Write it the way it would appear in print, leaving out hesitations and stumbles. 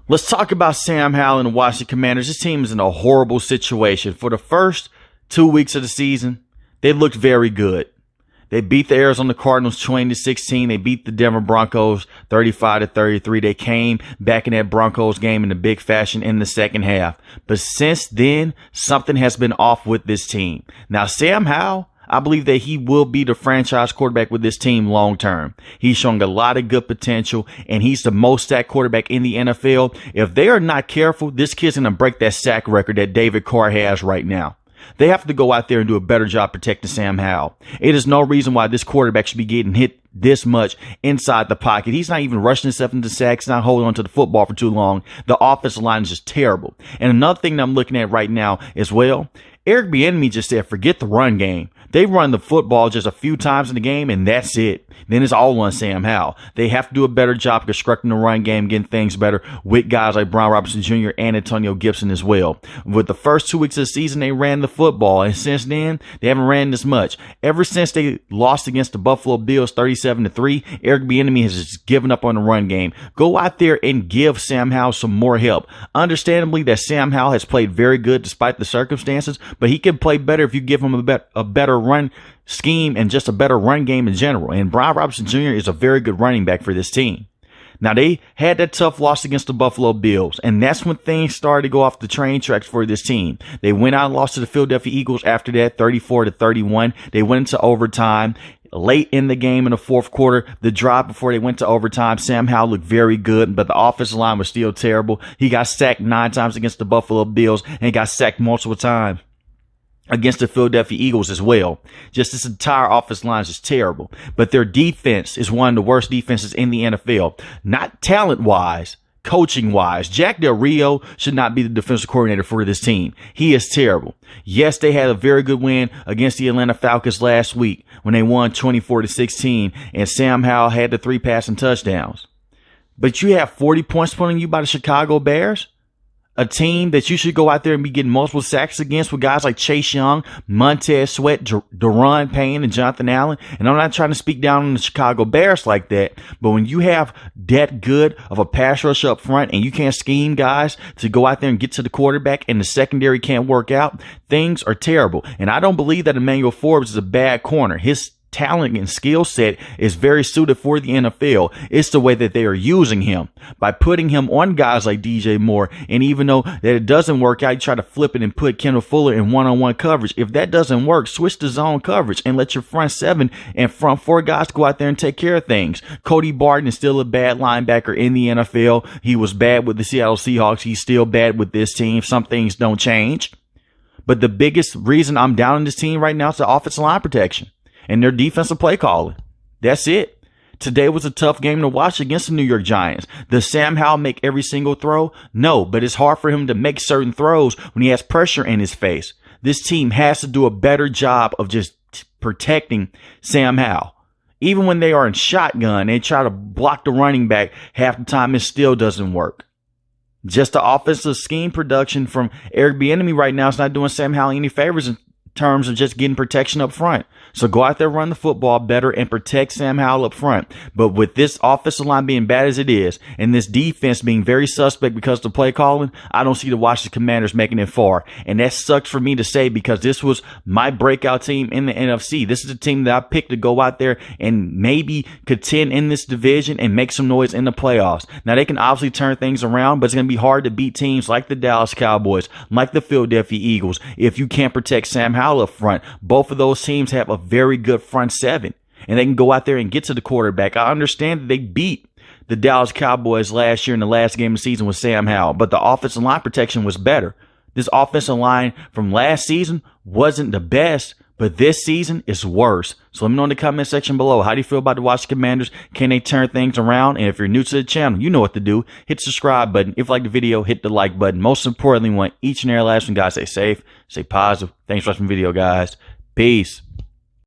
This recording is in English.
Let's talk about Sam Howell and the Washington Commanders. This team is in a horrible situation. For the first 2 weeks of the season, they looked very good. They beat the Arizona Cardinals 20-16. They beat the Denver Broncos 35-33. They came back in that Broncos game in a big fashion in the second half. But since then, something has been off with this team. Now, Sam Howell, I believe that he will be the franchise quarterback with this team long term. He's showing a lot of good potential, and he's the most sacked quarterback in the NFL. If they are not careful, this kid's going to break that sack record that David Carr has right now. They have to go out there and do a better job protecting Sam Howell. It is no reason why this quarterback should be getting hit this much inside the pocket. He's not even rushing himself into sacks, not holding on to the football for too long. The offensive line is just terrible. And another thing that I'm looking at right now as well, Eric Bieniemy just said, forget the run game. They run the football just a few times in the game, and that's it. Then it's all on Sam Howell. They have to do a better job constructing the run game, getting things better with guys like Brian Robinson Jr. and Antonio Gibson as well. With the first 2 weeks of the season, they ran the football, and since then, they haven't ran this much. Ever since they lost against the Buffalo Bills 37-3, Eric Bieniemy has just given up on the run game. Go out there and give Sam Howell some more help. Understandably, that Sam Howell has played very good despite the circumstances, but he can play better if you give him a better run scheme and just a better run game in general. And Brian Robinson Jr. is a very good running back for this team. Now, they had that tough loss against the Buffalo Bills, and that's when things started to go off the train tracks for this team. They went out and lost to the Philadelphia Eagles after that, 34-31. They went into overtime. Late in the game in the fourth quarter, the drive before they went to overtime, Sam Howell looked very good, but the offensive line was still terrible. He got sacked 9 times against the Buffalo Bills, and he got sacked multiple times against the Philadelphia Eagles as well. Just this entire offensive line is just terrible. But their defense is one of the worst defenses in the NFL. Not talent-wise, coaching-wise. Jack Del Rio should not be the defensive coordinator for this team. He is terrible. Yes, they had a very good win against the Atlanta Falcons last week when they won 24-16, and Sam Howell had the 3 passing touchdowns. But you have 40 points put on you by the Chicago Bears? A team that you should go out there and be getting multiple sacks against with guys like Chase Young, Montez Sweat, Daron Payne, and Jonathan Allen. And I'm not trying to speak down on the Chicago Bears like that, but when you have that good of a pass rush up front and you can't scheme guys to go out there and get to the quarterback and the secondary can't work out, things are terrible. And I don't believe that Emmanuel Forbes is a bad corner. His talent and skill set is very suited for the NFL. It's the way that they are using him by putting him on guys like DJ Moore. And even though that it doesn't work out, you try to flip it and put Kendall Fuller in one-on-one coverage. If that doesn't work, switch to zone coverage and let your front 7 and front 4 guys go out there and take care of things. Cody Barton is still a bad linebacker in the NFL. He was bad with the Seattle Seahawks. He's still bad with this team. Some things don't change. But the biggest reason I'm down on this team right now is the offensive line protection and their defensive play calling. That's it. Today was a tough game to watch against the New York Giants. Does Sam Howell make every single throw? No, but it's hard for him to make certain throws when he has pressure in his face. This team has to do a better job of just protecting Sam Howell. Even when they are in shotgun, they try to block the running back half the time, it still doesn't work. Just the offensive scheme production from Eric Bieniemy right now is not doing Sam Howell any favors in terms of just getting protection up front. So go out there, run the football better, and protect Sam Howell up front. But with this offensive line being bad as it is, and this defense being very suspect because of the play calling, I don't see the Washington Commanders making it far. And that sucks for me to say because this was my breakout team in the NFC. This is a team that I picked to go out there and maybe contend in this division and make some noise in the playoffs. Now, they can obviously turn things around, but it's going to be hard to beat teams like the Dallas Cowboys, like the Philadelphia Eagles, if you can't protect Sam Howell up front. Both of those teams have a very good front 7, and they can go out there and get to the quarterback. I understand that they beat the Dallas Cowboys last year in the last game of the season with Sam Howell, but the offensive line protection was better. This offensive line from last season wasn't the best, but this season is worse. So let me know in the comment section below. How do you feel about the Washington Commanders? Can they turn things around? And if you're new to the channel, you know what to do. Hit the subscribe button. If you like the video, hit the like button. Most importantly, we want each and every last one, guys, stay safe, stay positive. Thanks for watching the video, guys. Peace.